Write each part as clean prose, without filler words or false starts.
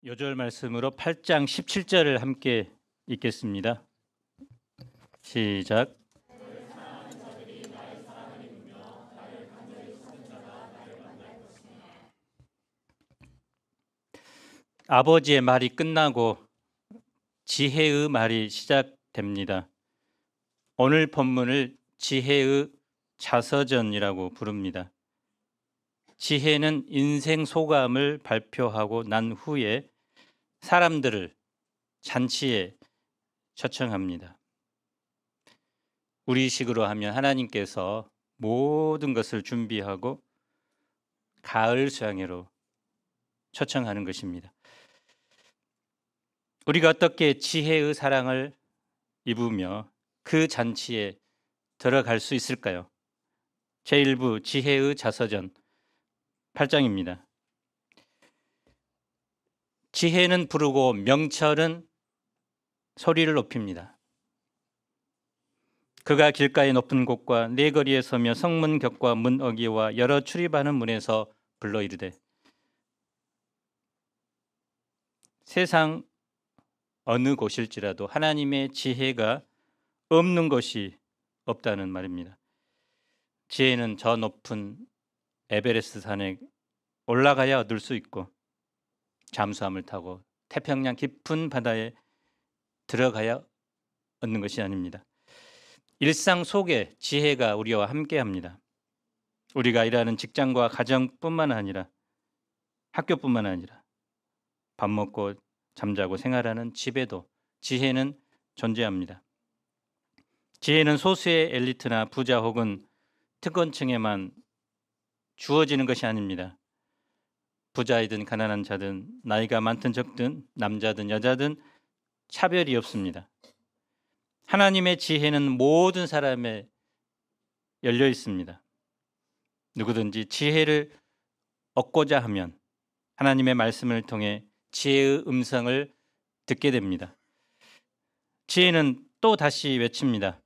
요절 말씀으로 8장 17절을 함께 읽겠습니다. 시작. 아버지의 말이 끝나고 지혜의 말이 시작됩니다. 오늘 본문을 지혜의 자서전이라고 부릅니다. 지혜는 인생 소감을 발표하고 난 후에 사람들을 잔치에 초청합니다. 우리식으로 하면 하나님께서 모든 것을 준비하고 가을 수양회로 초청하는 것입니다. 우리가 어떻게 지혜의 사랑을 입으며 그 잔치에 들어갈 수 있을까요? 제1부 지혜의 자서전 8장입니다. 지혜는 부르고 명철은 소리를 높입니다. 그가 길가의 높은 곳과 네 거리에 서며 성문 격과 문 어귀와 여러 출입하는 문에서 불러 이르되 세상 어느 곳일지라도 하나님의 지혜가 없는 것이 없다는 말입니다. 지혜는 저 높은 에베레스트 산에 올라가야 얻을 수 있고 잠수함을 타고 태평양 깊은 바다에 들어가야 얻는 것이 아닙니다. 일상 속에 지혜가 우리와 함께합니다. 우리가 일하는 직장과 가정뿐만 아니라 학교뿐만 아니라 밥 먹고 잠자고 생활하는 집에도 지혜는 존재합니다. 지혜는 소수의 엘리트나 부자 혹은 특권층에만 주어지는 것이 아닙니다. 부자이든 가난한 자든 나이가 많든 적든 남자든 여자든 차별이 없습니다. 하나님의 지혜는 모든 사람에 열려 있습니다. 누구든지 지혜를 얻고자 하면 하나님의 말씀을 통해 지혜의 음성을 듣게 됩니다. 지혜는 또 다시 외칩니다.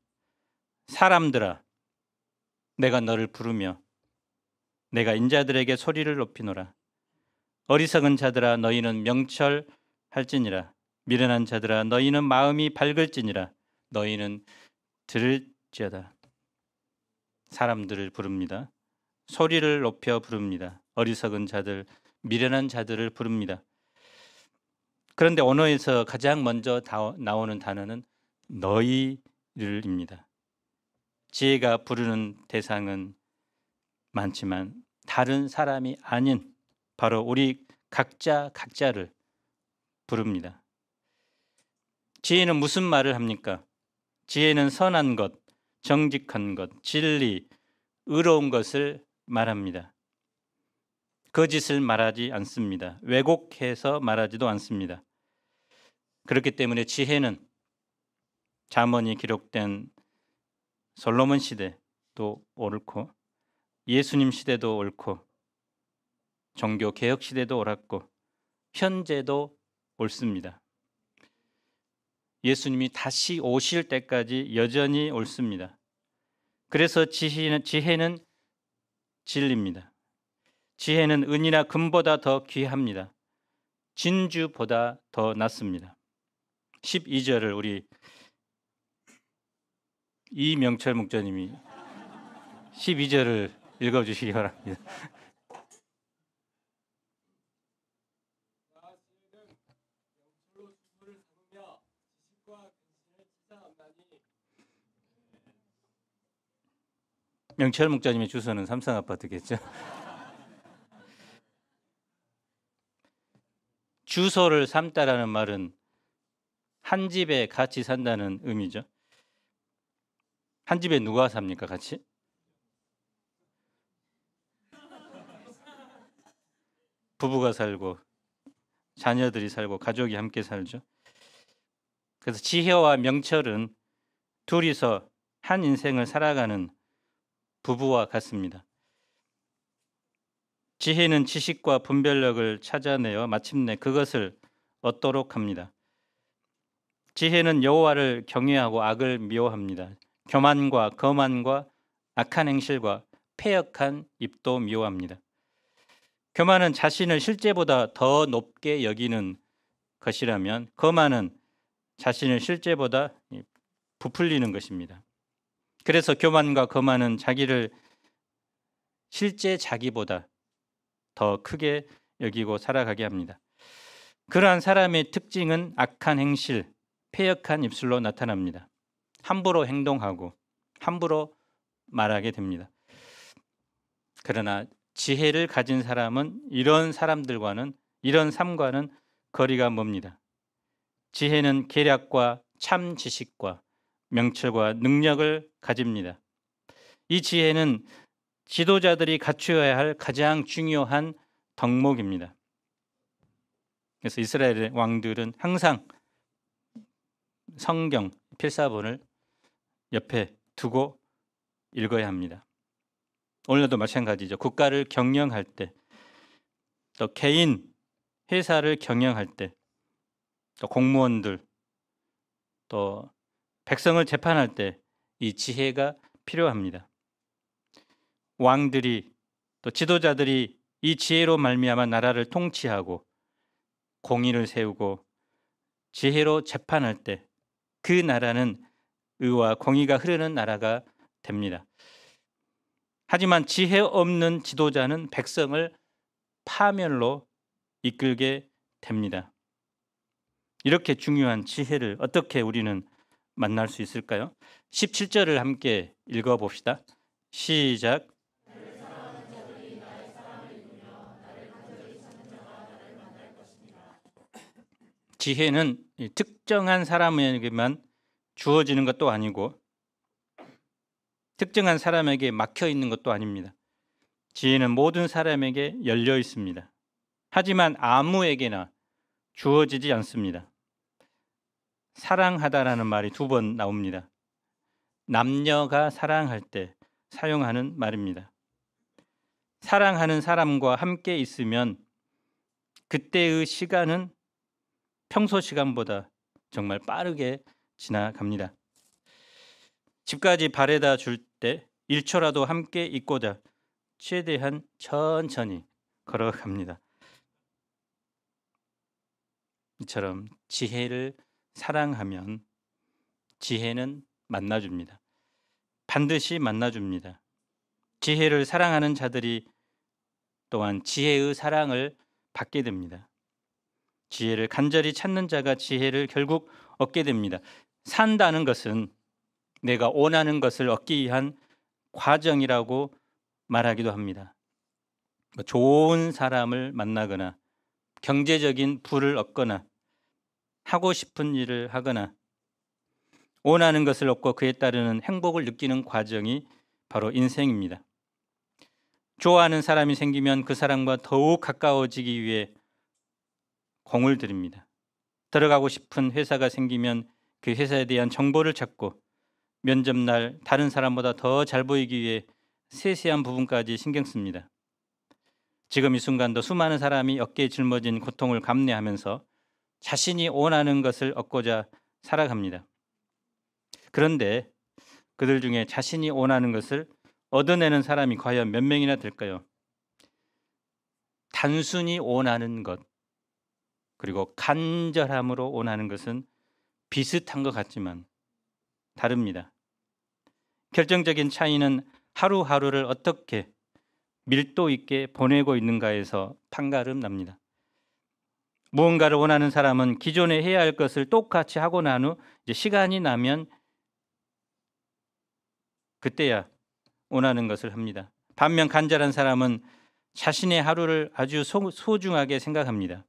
사람들아, 내가 너를 부르며 내가 인자들에게 소리를 높이노라. 어리석은 자들아, 너희는 명철할지니라. 미련한 자들아, 너희는 마음이 밝을지니라. 너희는 들을지어다. 사람들을 부릅니다. 소리를 높여 부릅니다. 어리석은 자들, 미련한 자들을 부릅니다. 그런데 언어에서 가장 먼저 나오는 단어는 너희를입니다. 지혜가 부르는 대상은 많지만 다른 사람이 아닌 바로 우리 각자를 부릅니다. 지혜는 무슨 말을 합니까? 지혜는 선한 것, 정직한 것, 진리, 의로운 것을 말합니다. 거짓을 말하지 않습니다. 왜곡해서 말하지도 않습니다. 그렇기 때문에 지혜는 잠언이 기록된 솔로몬 시대도 옳고 예수님 시대도 옳고 종교 개혁 시대도 옳았고 현재도 옳습니다. 예수님이 다시 오실 때까지 여전히 옳습니다. 그래서 지혜는 진리입니다. 지혜는 은이나 금보다 더 귀합니다. 진주보다 더 낫습니다. 12절을 우리 이명철 목사님이 12절을 읽어주시기 바랍니다. 명철 목사님의 주소는 삼성아파트겠죠. 주소를 삼다라는 말은 한 집에 같이 산다는 의미죠. 한 집에 누가 삽니까, 같이? 부부가 살고 자녀들이 살고 가족이 함께 살죠. 그래서 지혜와 명철은 둘이서 한 인생을 살아가는 부부와 같습니다. 지혜는 지식과 분별력을 찾아내어 마침내 그것을 얻도록 합니다. 지혜는 여호와를 경외하고 악을 미워합니다. 교만과 거만과 악한 행실과 패역한 입도 미워합니다. 교만은 자신을 실제보다 더 높게 여기는 것이라면 거만은 자신을 실제보다 부풀리는 것입니다. 그래서 교만과 거만은 자기를 실제 자기보다 더 크게 여기고 살아가게 합니다. 그러한 사람의 특징은 악한 행실, 패역한 입술로 나타납니다. 함부로 행동하고 함부로 말하게 됩니다. 그러나 지혜를 가진 사람은 이런 사람들과는, 이런 삶과는 거리가 멉니다. 지혜는 계략과 참 지식과 명철과 능력을 가집니다. 이 지혜는 지도자들이 갖추어야 할 가장 중요한 덕목입니다. 그래서 이스라엘의 왕들은 항상 성경 필사본을 옆에 두고 읽어야 합니다. 오늘도 마찬가지죠. 국가를 경영할 때, 또 개인, 회사를 경영할 때, 또 공무원들, 또 백성을 재판할 때 이 지혜가 필요합니다. 왕들이, 또 지도자들이 이 지혜로 말미암아 나라를 통치하고 공의를 세우고 지혜로 재판할 때 그 나라는 의와 공의가 흐르는 나라가 됩니다. 하지만 지혜 없는 지도자는 백성을 파멸로 이끌게 됩니다. 이렇게 중요한 지혜를 어떻게 우리는 만날 수 있을까요? 17절을 함께 읽어봅시다. 시작. 지혜는 특정한 사람에게만 주어지는 것도 아니고 특정한 사람에게 막혀 있는 것도 아닙니다. 지혜는 모든 사람에게 열려 있습니다. 하지만 아무에게나 주어지지 않습니다. 사랑하다라는 말이 2번 나옵니다. 남녀가 사랑할 때 사용하는 말입니다. 사랑하는 사람과 함께 있으면 그때의 시간은 평소 시간보다 정말 빠르게 지나갑니다. 집까지 바래다 줄 때 1초라도 함께 있고자 최대한 천천히 걸어갑니다. 이처럼 지혜를 사랑하면 지혜는 만나줍니다. 반드시 만나줍니다. 지혜를 사랑하는 자들이 또한 지혜의 사랑을 받게 됩니다. 지혜를 간절히 찾는 자가 지혜를 결국 얻게 됩니다. 산다는 것은 내가 원하는 것을 얻기 위한 과정이라고 말하기도 합니다. 좋은 사람을 만나거나 경제적인 부를 얻거나 하고 싶은 일을 하거나 원하는 것을 얻고 그에 따르는 행복을 느끼는 과정이 바로 인생입니다. 좋아하는 사람이 생기면 그 사람과 더욱 가까워지기 위해 공을 들입니다. 들어가고 싶은 회사가 생기면 그 회사에 대한 정보를 찾고 면접날 다른 사람보다 더 잘 보이기 위해 세세한 부분까지 신경 씁니다. 지금 이 순간도 수많은 사람이 어깨에 짊어진 고통을 감내하면서 자신이 원하는 것을 얻고자 살아갑니다. 그런데 그들 중에 자신이 원하는 것을 얻어내는 사람이 과연 몇 명이나 될까요? 단순히 원하는 것, 그리고 간절함으로 원하는 것은 비슷한 것 같지만 다릅니다. 결정적인 차이는 하루하루를 어떻게 밀도 있게 보내고 있는가에서 판가름 납니다. 무언가를 원하는 사람은 기존에 해야 할 것을 똑같이 하고 난 후 이제 시간이 나면 그때야 원하는 것을 합니다. 반면 간절한 사람은 자신의 하루를 아주 소중하게 생각합니다.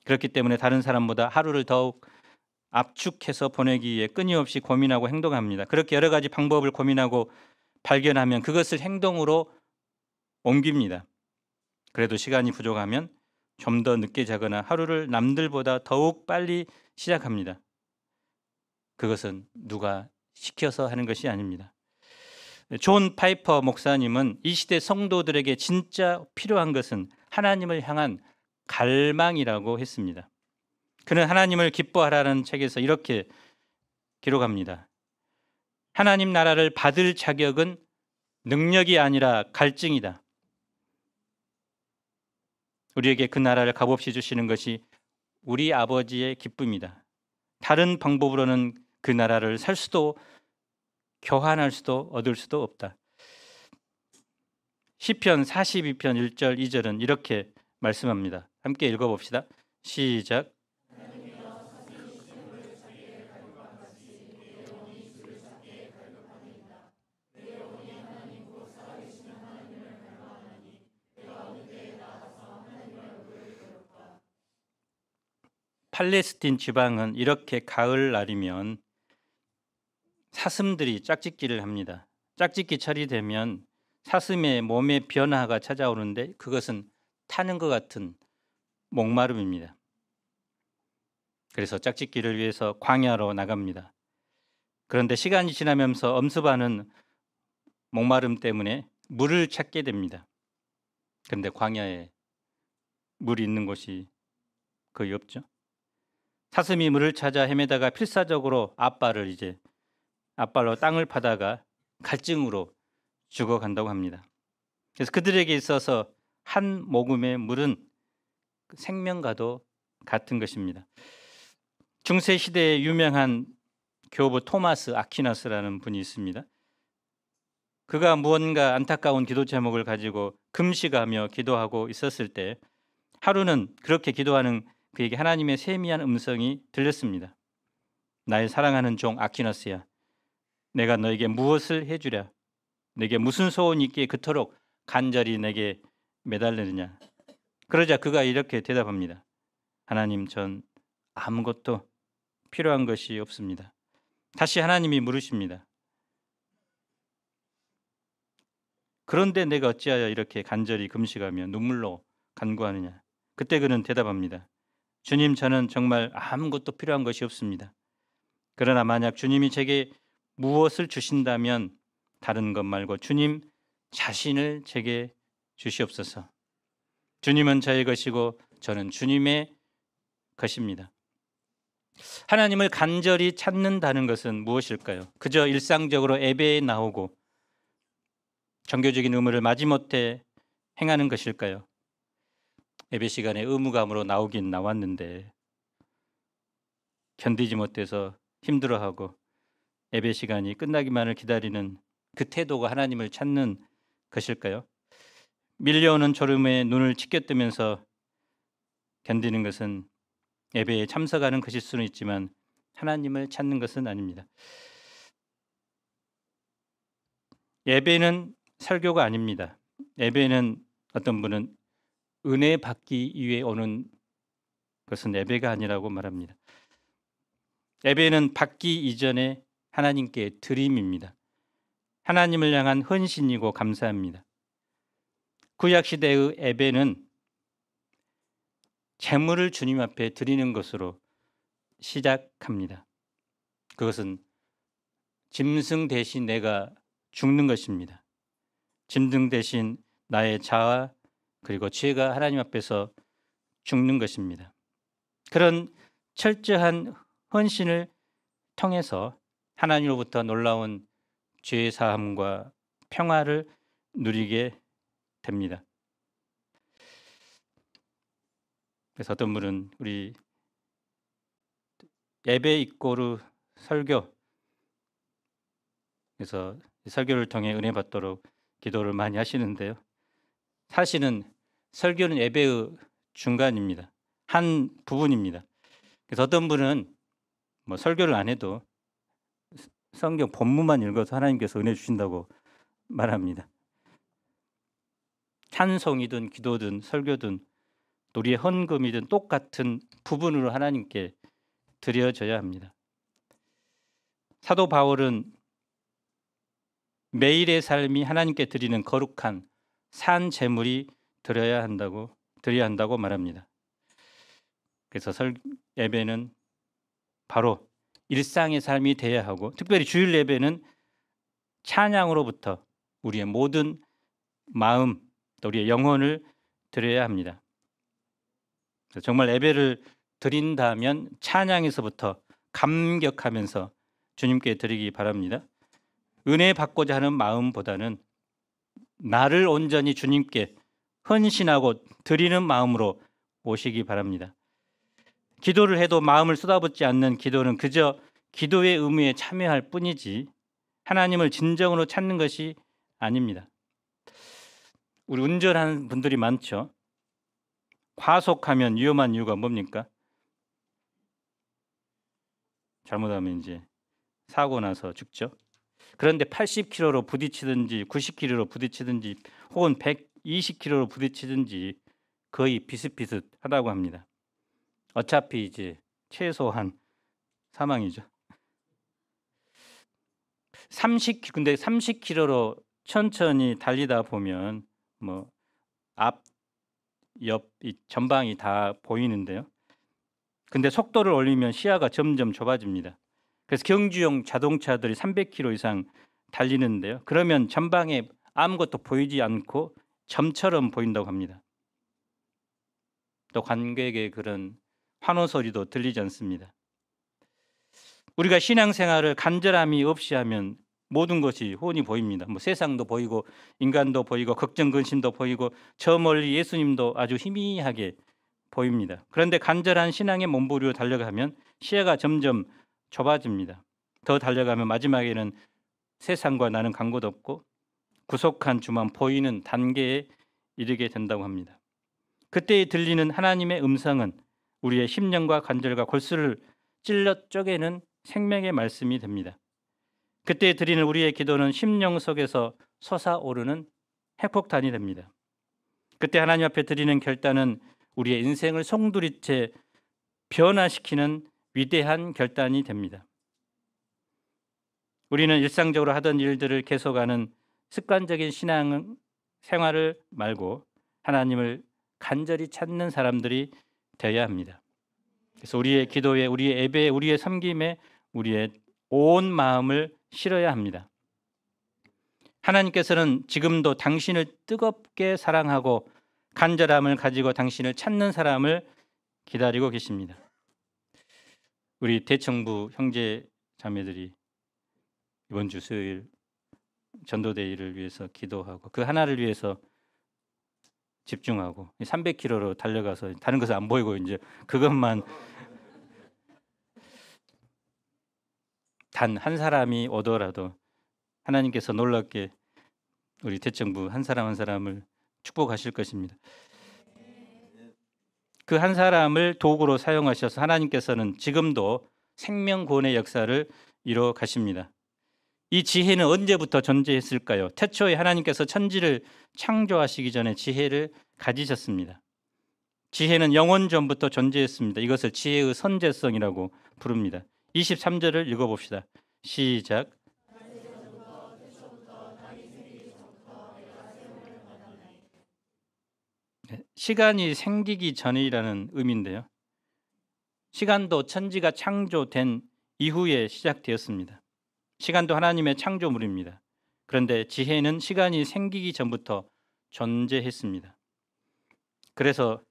그렇기 때문에 다른 사람보다 하루를 더욱 압축해서 보내기 위해 끊임없이 고민하고 행동합니다. 그렇게 여러 가지 방법을 고민하고 발견하면 그것을 행동으로 옮깁니다. 그래도 시간이 부족하면 좀 더 늦게 자거나 하루를 남들보다 더욱 빨리 시작합니다. 그것은 누가 시켜서 하는 것이 아닙니다. 존 파이퍼 목사님은 이 시대 성도들에게 진짜 필요한 것은 하나님을 향한 갈망이라고 했습니다. 그는 하나님을 기뻐하라는 책에서 이렇게 기록합니다. 하나님 나라를 받을 자격은 능력이 아니라 갈증이다. 우리에게 그 나라를 값없이 주시는 것이 우리 아버지의 기쁨이다. 다른 방법으로는 그 나라를 살 수도 교환할 수도 얻을 수도 없다. 시편 42편 1절 2절은 이렇게 말씀합니다. 함께 읽어봅시다. 시작. 팔레스틴 지방은 이렇게 가을날이면 사슴들이 짝짓기를 합니다. 짝짓기철이 되면 사슴의 몸에 변화가 찾아오는데 그것은 타는 것 같은 목마름입니다. 그래서 짝짓기를 위해서 광야로 나갑니다. 그런데 시간이 지나면서 엄습하는 목마름 때문에 물을 찾게 됩니다. 그런데 광야에 물이 있는 곳이 거의 없죠. 사슴이 물을 찾아 헤매다가 필사적으로 앞발로 땅을 파다가 갈증으로 죽어간다고 합니다. 그래서 그들에게 있어서 한 모금의 물은 생명과도 같은 것입니다. 중세 시대에 유명한 교부 토마스 아퀴나스라는 분이 있습니다. 그가 무언가 안타까운 기도 제목을 가지고 금식하며 기도하고 있었을 때 하루는 그렇게 기도하는 그에게 하나님의 세미한 음성이 들렸습니다. 나의 사랑하는 종 아퀴나스야, 내가 너에게 무엇을 해주랴? 내게 무슨 소원이 있기에 그토록 간절히 내게 매달리느냐? 그러자 그가 이렇게 대답합니다. 하나님, 전 아무것도 필요한 것이 없습니다. 다시 하나님이 물으십니다. 그런데 내가 어찌하여 이렇게 간절히 금식하며 눈물로 간구하느냐? 그때 그는 대답합니다. 주님, 저는 정말 아무것도 필요한 것이 없습니다. 그러나 만약 주님이 제게 무엇을 주신다면 다른 것 말고 주님 자신을 제게 주시옵소서. 주님은 저의 것이고 저는 주님의 것입니다. 하나님을 간절히 찾는다는 것은 무엇일까요? 그저 일상적으로 예배에 나오고 종교적인 의무를 마지못해 행하는 것일까요? 예배 시간에 의무감으로 나오긴 나왔는데 견디지 못해서 힘들어하고 예배 시간이 끝나기만을 기다리는 그 태도가 하나님을 찾는 것일까요? 밀려오는 졸음에 눈을 치켜뜨면서 견디는 것은 예배에 참석하는 것일 수는 있지만 하나님을 찾는 것은 아닙니다. 예배는 설교가 아닙니다. 예배는 어떤 분은 은혜 받기 위해 오는 것은 예배가 아니라고 말합니다. 예배는 받기 이전에 하나님께 드림입니다. 하나님을 향한 헌신이고 감사합니다. 구약시대의 예배는 제물을 주님 앞에 드리는 것으로 시작합니다. 그것은 짐승 대신 내가 죽는 것입니다. 짐승 대신 나의 자아 그리고 죄가 하나님 앞에서 죽는 것입니다. 그런 철저한 헌신을 통해서 하나님으로부터 놀라운 죄 사함과 평화를 누리게 됩니다. 그래서 어떤 분은 우리 예배 이꼬르 설교, 그래서 설교를 통해 은혜 받도록 기도를 많이 하시는데요. 사실은 설교는 예배의 중간입니다. 한 부분입니다. 그래서 어떤 분은 설교를 안 해도 성경 본문만 읽어서 하나님께서 은혜 주신다고 말합니다. 찬송이든 기도든 설교든 우리의 헌금이든 똑같은 부분으로 하나님께 드려져야 합니다. 사도 바울은 매일의 삶이 하나님께 드리는 거룩한 산 제물이 드려야 한다고 말합니다. 그래서 예배는 바로 일상의 삶이 돼야 하고 특별히 주일 예배는 찬양으로부터 우리의 모든 마음 또 우리의 영혼을 드려야 합니다. 정말 예배를 드린다면 찬양에서부터 감격하면서 주님께 드리기 바랍니다. 은혜 받고자 하는 마음보다는 나를 온전히 주님께 헌신하고 드리는 마음으로 오시기 바랍니다. 기도를 해도 마음을 쏟아붓지 않는 기도는 그저 기도의 의무에 참여할 뿐이지 하나님을 진정으로 찾는 것이 아닙니다. 우리 운전하는 분들이 많죠. 과속하면 위험한 이유가 뭡니까? 잘못하면 이제 사고 나서 죽죠. 그런데 80km로 부딪히든지 90km로 부딪히든지 혹은 120km로 부딪히든지 거의 비슷비슷하다고 합니다. 어차피 이제 최소한 사망이죠. 근데 30km로 천천히 달리다 보면 뭐 앞, 옆, 이 전방이 다 보이는데요. 근데 속도를 올리면 시야가 점점 좁아집니다. 그래서 경주용 자동차들이 300km 이상 달리는데요. 그러면 전방에 아무것도 보이지 않고 점처럼 보인다고 합니다. 또 관객의 그런 환호 소리도 들리지 않습니다. 우리가 신앙생활을 간절함이 없이 하면 모든 것이 훤히 보입니다. 뭐 세상도 보이고 인간도 보이고 걱정 근심도 보이고 저 멀리 예수님도 아주 희미하게 보입니다. 그런데 간절한 신앙의 몸부림으로 달려가면 시야가 점점 좁아집니다. 더 달려가면 마지막에는 세상과 나는 관계도 없고 구속한 주만 보이는 단계에 이르게 된다고 합니다. 그때 들리는 하나님의 음성은 우리의 심령과 관절과 골수를 찔러 쪼개는 생명의 말씀이 됩니다. 그때 드리는 우리의 기도는 심령 속에서 솟아오르는 핵폭탄이 됩니다. 그때 하나님 앞에 드리는 결단은 우리의 인생을 송두리째 변화시키는 위대한 결단이 됩니다. 우리는 일상적으로 하던 일들을 계속하는 습관적인 신앙 생활을 말고 하나님을 간절히 찾는 사람들이 되어야 합니다. 그래서 우리의 기도에, 우리의 예배에, 우리의 섬김에 우리의 온 마음을 실어야 합니다. 하나님께서는 지금도 당신을 뜨겁게 사랑하고 간절함을 가지고 당신을 찾는 사람을 기다리고 계십니다. 우리 대청부 형제 자매들이 이번 주 수요일 전도대회를 위해서 기도하고 그 하나를 위해서 집중하고 300km로 달려가서 다른 것은 안 보이고 이제 그것만 단 한 사람이 오더라도 하나님께서 놀랍게 우리 대청부 한 사람 한 사람을 축복하실 것입니다. 그 한 사람을 도구로 사용하셔서 하나님께서는 지금도 생명구원의 역사를 이뤄 가십니다. 이 지혜는 언제부터 존재했을까요? 태초에 하나님께서 천지를 창조하시기 전에 지혜를 가지셨습니다. 지혜는 영원 전부터 존재했습니다. 이것을 지혜의 선재성이라고 부릅니다. 23절을 읽어봅시다. 시작. 시간이 생기기 전이라는 의미인데요. 시간도 천지가 창조된 이후에 시작되었습니다. 시간도 하나님의 창조물입니다. 그런데 지혜는 시간이 생기기 전부터 존재했습니다. 그래서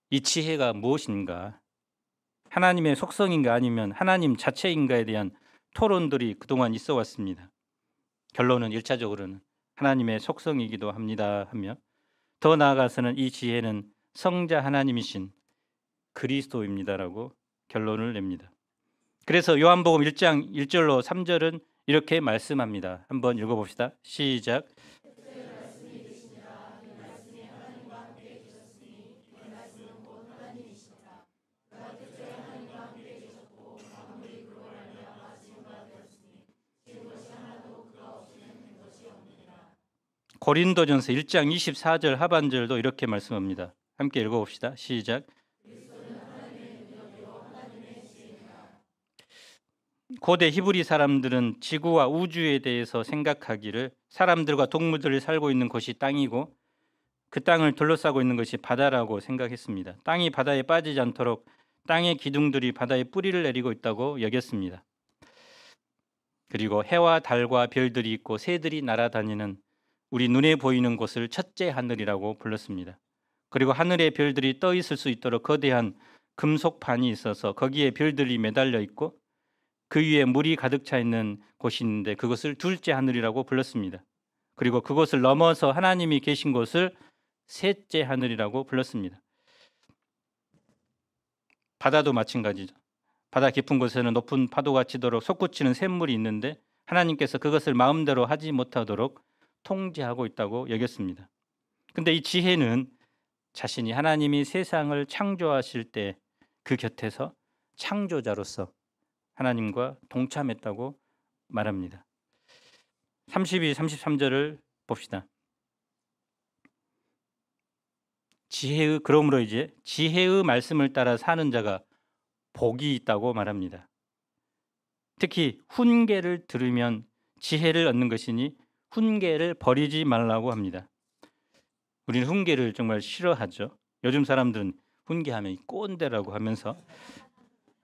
이 지혜가 무엇인가? 하나님의 속성인가 아니면 하나님 자체인가에 대한 토론들이 그동안 있어 왔습니다. 결론은 1차적으로는 하나님의 속성이기도 합니다 하며 더 나아가서는 이 지혜는 성자 하나님이신 그리스도입니다라고 결론을 냅니다. 그래서 요한복음 1장 1절로 3절은 이렇게 말씀합니다. 한번 읽어봅시다. 시작. 고린도전서 1장 24절 하반절도 이렇게 말씀합니다. 함께 읽어봅시다. 시작. 고대 히브리 사람들은 지구와 우주에 대해서 생각하기를 사람들과 동물들이 살고 있는 곳이 땅이고 그 땅을 둘러싸고 있는 것이 바다라고 생각했습니다. 땅이 바다에 빠지지 않도록 땅의 기둥들이 바다에 뿌리를 내리고 있다고 여겼습니다. 그리고 해와 달과 별들이 있고 새들이 날아다니는 우리 눈에 보이는 곳을 첫째 하늘이라고 불렀습니다. 그리고 하늘의 별들이 떠 있을 수 있도록 거대한 금속판이 있어서 거기에 별들이 매달려 있고 그 위에 물이 가득 차 있는 곳이 있는데 그것을 둘째 하늘이라고 불렀습니다. 그리고 그곳을 넘어서 하나님이 계신 곳을 셋째 하늘이라고 불렀습니다. 바다도 마찬가지죠. 바다 깊은 곳에는 높은 파도가 치도록 솟구치는 샘물이 있는데 하나님께서 그것을 마음대로 하지 못하도록 통제하고 있다고 여겼습니다. 근데 이 지혜는 자신이 하나님이 세상을 창조하실 때 그 곁에서 창조자로서 하나님과 동참했다고 말합니다. 32, 33절을 봅시다. 그러므로 이제 지혜의 말씀을 따라 사는 자가 복이 있다고 말합니다. 특히 훈계를 들으면 지혜를 얻는 것이니 훈계를 버리지 말라고 합니다. 우리는 훈계를 정말 싫어하죠. 요즘 사람들은 훈계하면 꼰대라고 하면서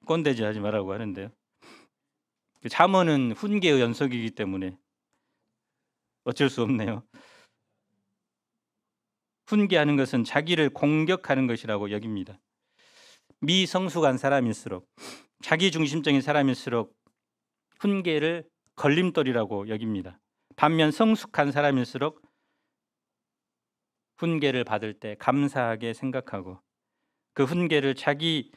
꼰대지 하지 말라고 하는데요. 잠언은 훈계의 연속이기 때문에 어쩔 수 없네요. 훈계하는 것은 자기를 공격하는 것이라고 여깁니다. 미성숙한 사람일수록, 자기 중심적인 사람일수록 훈계를 걸림돌이라고 여깁니다. 반면 성숙한 사람일수록 훈계를 받을 때 감사하게 생각하고 그 훈계를 자기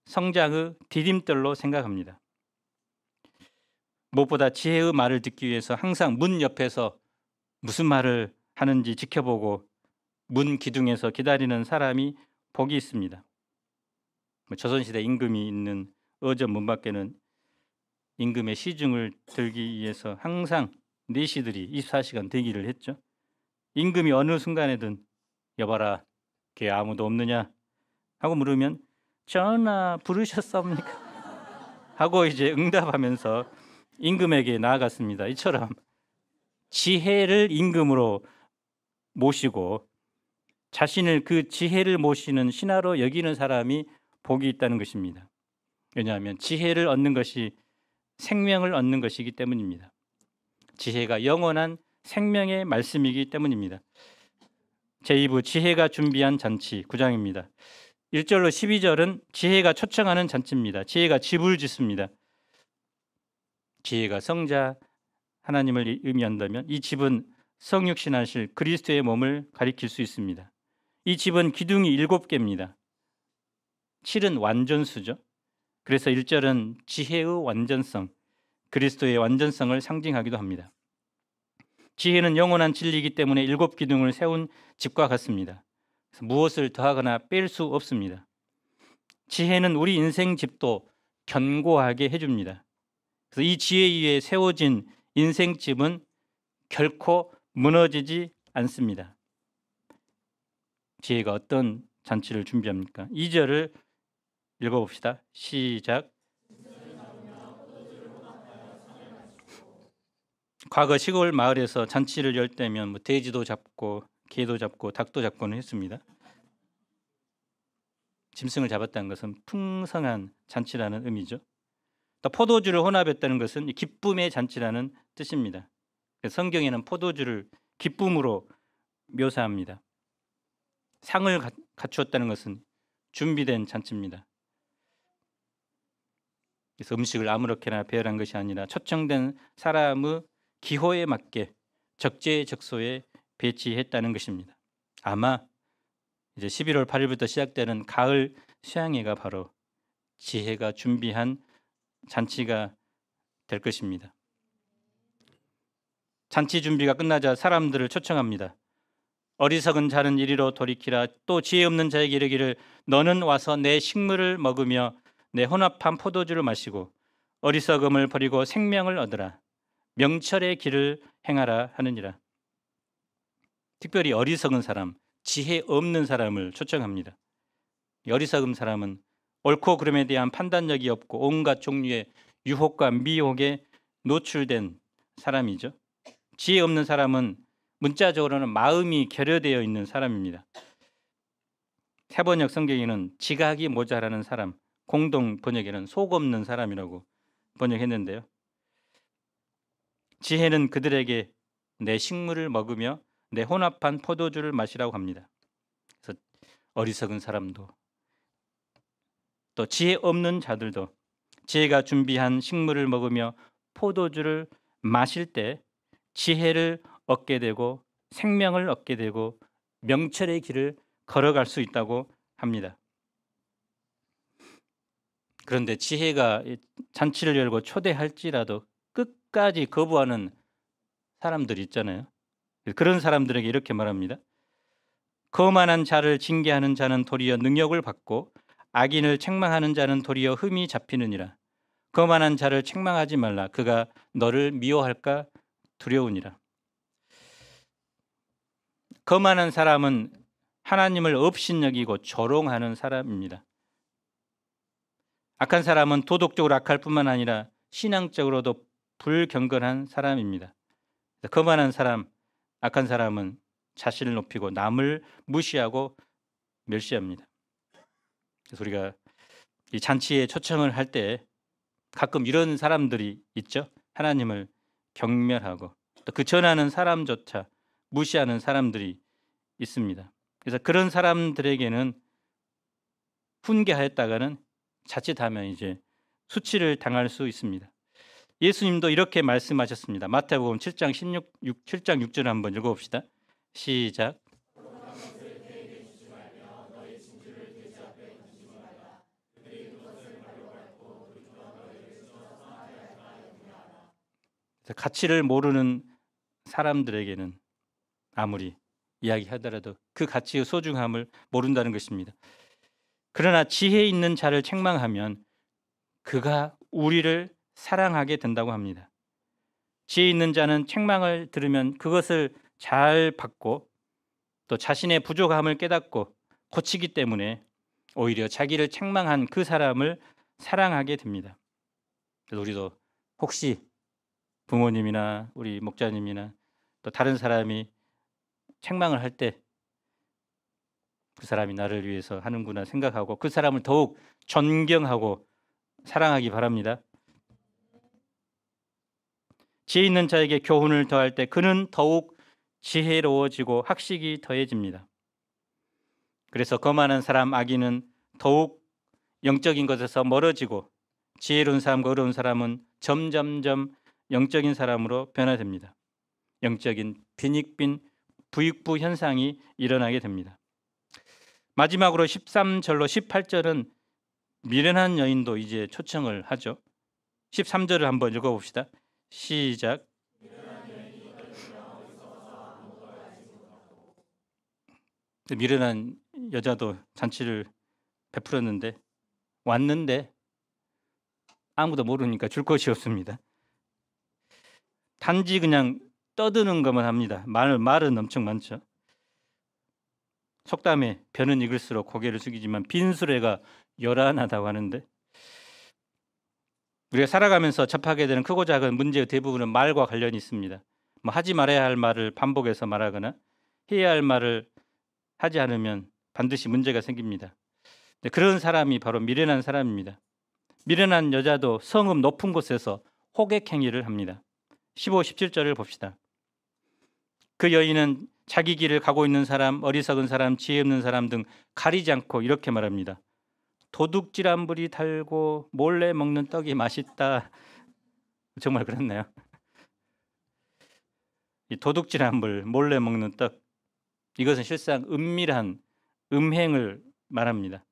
성장의 디딤돌로 생각합니다. 무엇보다 지혜의 말을 듣기 위해서 항상 문 옆에서 무슨 말을 하는지 지켜보고 문 기둥에서 기다리는 사람이 복이 있습니다. 조선시대 임금이 있는 어전 문 밖에는 임금의 시중을 들기 위해서 항상 내시들이 24시간 대기를 했죠. 임금이 어느 순간에든 여봐라, 걔 아무도 없느냐 하고 물으면 전하 부르셨습니까? 하고 이제 응답하면서 임금에게 나아갔습니다. 이처럼 지혜를 임금으로 모시고 자신을 그 지혜를 모시는 신하로 여기는 사람이 복이 있다는 것입니다. 왜냐하면 지혜를 얻는 것이 생명을 얻는 것이기 때문입니다. 지혜가 영원한 생명의 말씀이기 때문입니다. 제2부 지혜가 준비한 잔치 9장입니다. 1절로 12절은 지혜가 초청하는 잔치입니다. 지혜가 집을 짓습니다. 지혜가 성자 하나님을 의미한다면 이 집은 성육신하실 그리스도의 몸을 가리킬 수 있습니다. 이 집은 기둥이 7개입니다. 7은 완전수죠. 그래서 1절은 지혜의 완전성, 그리스도의 완전성을 상징하기도 합니다. 지혜는 영원한 진리이기 때문에 7기둥을 세운 집과 같습니다. 그래서 무엇을 더하거나 뺄 수 없습니다. 지혜는 우리 인생 집도 견고하게 해줍니다. 그래서 이 지혜 위에 세워진 인생집은 결코 무너지지 않습니다. 지혜가 어떤 잔치를 준비합니까? 2절을 읽어봅시다. 시작. 과거 시골 마을에서 잔치를 열 때면 돼지도 잡고 개도 잡고 닭도 잡고는 했습니다. 짐승을 잡았다는 것은 풍성한 잔치라는 의미죠. 또 포도주를 혼합했다는 것은 기쁨의 잔치라는 뜻입니다. 성경에는 포도주를 기쁨으로 묘사합니다. 상을 갖추었다는 것은 준비된 잔치입니다. 그래서 음식을 아무렇게나 배열한 것이 아니라 초청된 사람의 기호에 맞게 적재적소에 배치했다는 것입니다. 아마 이제 11월 8일부터 시작되는 가을 수양회가 바로 지혜가 준비한 잔치가 될 것입니다. 잔치 준비가 끝나자 사람들을 초청합니다. 어리석은 자는 이리로 돌이키라. 또 지혜 없는 자에게 이르기를 너는 와서 내 식물을 먹으며 내 혼합한 포도주를 마시고 어리석음을 버리고 생명을 얻으라. 명철의 길을 행하라 하느니라. 특별히 어리석은 사람, 지혜 없는 사람을 초청합니다. 어리석은 사람은 옳고 그름에 대한 판단력이 없고 온갖 종류의 유혹과 미혹에 노출된 사람이죠. 지혜 없는 사람은 문자적으로는 마음이 결여되어 있는 사람입니다. 세번역 성경에는 지각이 모자라는 사람, 공동 번역에는 속 없는 사람이라고 번역했는데요. 지혜는 그들에게 내 식물을 먹으며 내 혼합한 포도주를 마시라고 합니다. 그래서 어리석은 사람도 또 지혜 없는 자들도 지혜가 준비한 식물을 먹으며 포도주를 마실 때 지혜를 얻게 되고 생명을 얻게 되고 명철의 길을 걸어갈 수 있다고 합니다. 그런데 지혜가 잔치를 열고 초대할지라도 끝까지 거부하는 사람들이 있잖아요. 그런 사람들에게 이렇게 말합니다. 거만한 자를 징계하는 자는 도리어 능욕을 받고 악인을 책망하는 자는 도리어 흠이 잡히느니라. 거만한 자를 책망하지 말라. 그가 너를 미워할까 두려우니라. 거만한 사람은 하나님을 업신여기고 조롱하는 사람입니다. 악한 사람은 도덕적으로 악할 뿐만 아니라 신앙적으로도 불경건한 사람입니다. 거만한 사람, 악한 사람은 자신을 높이고 남을 무시하고 멸시합니다. 그래서 우리가 이 잔치에 초청을 할 때 가끔 이런 사람들이 있죠. 하나님을 경멸하고 또 그 전하는 사람조차 무시하는 사람들이 있습니다. 그래서 그런 사람들에게는 훈계하였다가는 자칫하면 이제 수치를 당할 수 있습니다. 예수님도 이렇게 말씀하셨습니다. 마태복음 7장 6절 한번 읽어봅시다. 시작. 가치를 모르는 사람들에게는 아무리 이야기하더라도 그 가치의 소중함을 모른다는 것입니다. 그러나 지혜 있는 자를 책망하면 그가 우리를 사랑하게 된다고 합니다. 지혜 있는 자는 책망을 들으면 그것을 잘 받고 또 자신의 부족함을 깨닫고 고치기 때문에 오히려 자기를 책망한 그 사람을 사랑하게 됩니다. 그래서 우리도 혹시 부모님이나 우리 목자님이나 또 다른 사람이 책망을 할 때 그 사람이 나를 위해서 하는구나 생각하고 그 사람을 더욱 존경하고 사랑하기 바랍니다. 지혜 있는 자에게 교훈을 더할 때 그는 더욱 지혜로워지고 학식이 더해집니다. 그래서 거만한 사람 악인은 더욱 영적인 것에서 멀어지고 지혜로운 사람과 어려운 사람은 점점점 영적인 사람으로 변화됩니다. 영적인 빈익빈 부익부 현상이 일어나게 됩니다. 마지막으로 13절로 18절은 미련한 여인도 이제 초청을 하죠. 13절을 한번 읽어봅시다. 시작. 미련한 여자도 잔치를 베풀었는데 왔는데 아무도 모르니까 줄 것이 없습니다. 단지 그냥 떠드는 것만 합니다. 말은 엄청 많죠. 속담에 벼는 익을수록 고개를 숙이지만 빈수레가 요란하다고 하는데 우리가 살아가면서 접하게 되는 크고 작은 문제의 대부분은 말과 관련이 있습니다. 하지 말아야 할 말을 반복해서 말하거나 해야 할 말을 하지 않으면 반드시 문제가 생깁니다. 그런 사람이 바로 미련한 사람입니다. 미련한 여자도 성읍 높은 곳에서 호객 행위를 합니다. 15, 17절을 봅시다. 그 여인은 자기 길을 가고 있는 사람, 어리석은 사람, 지혜 없는 사람 등 가리지 않고 이렇게 말합니다. 도둑질한 불이 달고 몰래 먹는 떡이 맛있다. 정말 그렇나요? 이 도둑질한 불, 몰래 먹는 떡, 이것은 실상 은밀한 음행을 말합니다.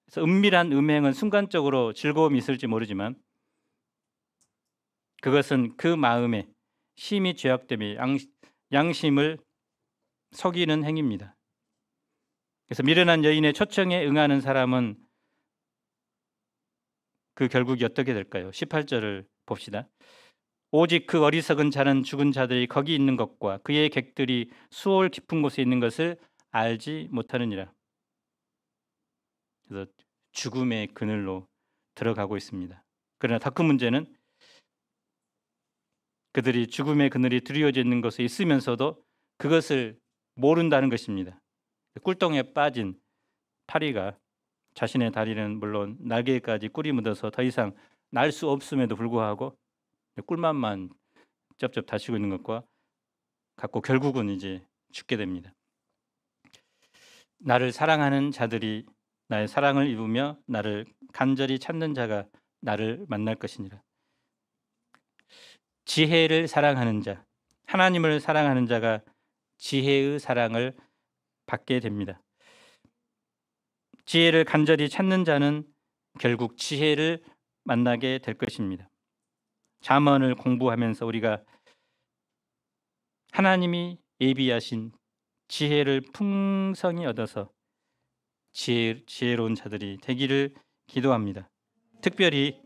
그래서 은밀한 음행은 순간적으로 즐거움이 있을지 모르지만 그것은 그 마음에 심히 죄악됨이 양심을 속이는 행위입니다. 그래서 미련한 여인의 초청에 응하는 사람은 그 결국이 어떻게 될까요? 18절을 봅시다. 오직 그 어리석은 자는 죽은 자들이 거기 있는 것과 그의 객들이 수월 깊은 곳에 있는 것을 알지 못하느니라. 그래서 죽음의 그늘로 들어가고 있습니다. 그러나 더 큰 문제는 그들이 죽음의 그늘이 드리워져 있는 것에 있으면서도 그것을 모른다는 것입니다. 꿀똥에 빠진 파리가 자신의 다리는 물론 날개까지 꿀이 묻어서 더 이상 날 수 없음에도 불구하고 꿀맛만 쩝쩝 다시고 있는 것과 같고 결국은 이제 죽게 됩니다. 나를 사랑하는 자들이 나의 사랑을 입으며 나를 간절히 찾는 자가 나를 만날 것이니라. 지혜를 사랑하는 자, 하나님을 사랑하는 자가 지혜의 사랑을 받게 됩니다. 지혜를 간절히 찾는 자는 결국 지혜를 만나게 될 것입니다. 잠언을 공부하면서 우리가 하나님이 예비하신 지혜를 풍성히 얻어서 지혜로운 자들이 되기를 기도합니다. 특별히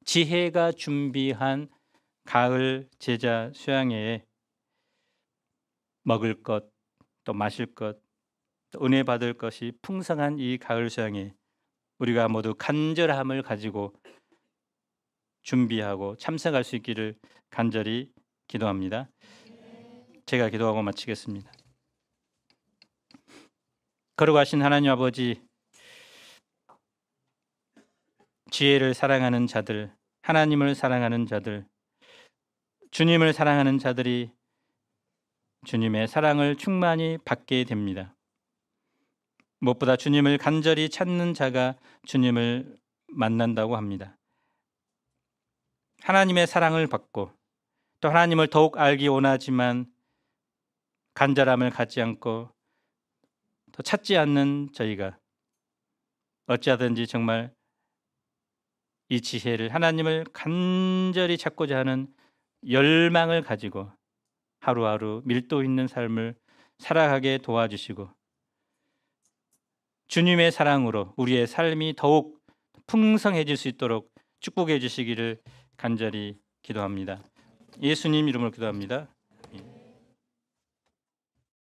지혜가 준비한 가을 제자 수양회에 먹을 것, 또 마실 것, 또 은혜 받을 것이 풍성한 이 가을 수양회, 우리가 모두 간절함을 가지고 준비하고 참석할 수 있기를 간절히 기도합니다. 제가 기도하고 마치겠습니다. 걸어가신 하나님 아버지, 지혜를 사랑하는 자들, 하나님을 사랑하는 자들, 주님을 사랑하는 자들이 주님의 사랑을 충만히 받게 됩니다. 무엇보다 주님을 간절히 찾는 자가 주님을 만난다고 합니다. 하나님의 사랑을 받고 또 하나님을 더욱 알기 원하지만 간절함을 갖지 않고 또 찾지 않는 저희가 어찌하든지 정말 이 지혜를, 하나님을 간절히 찾고자 하는 열망을 가지고 하루하루 밀도 있는 삶을 살아가게 도와주시고 주님의 사랑으로 우리의 삶이 더욱 풍성해질 수 있도록 축복해 주시기를 간절히 기도합니다. 예수님 이름으로 기도합니다.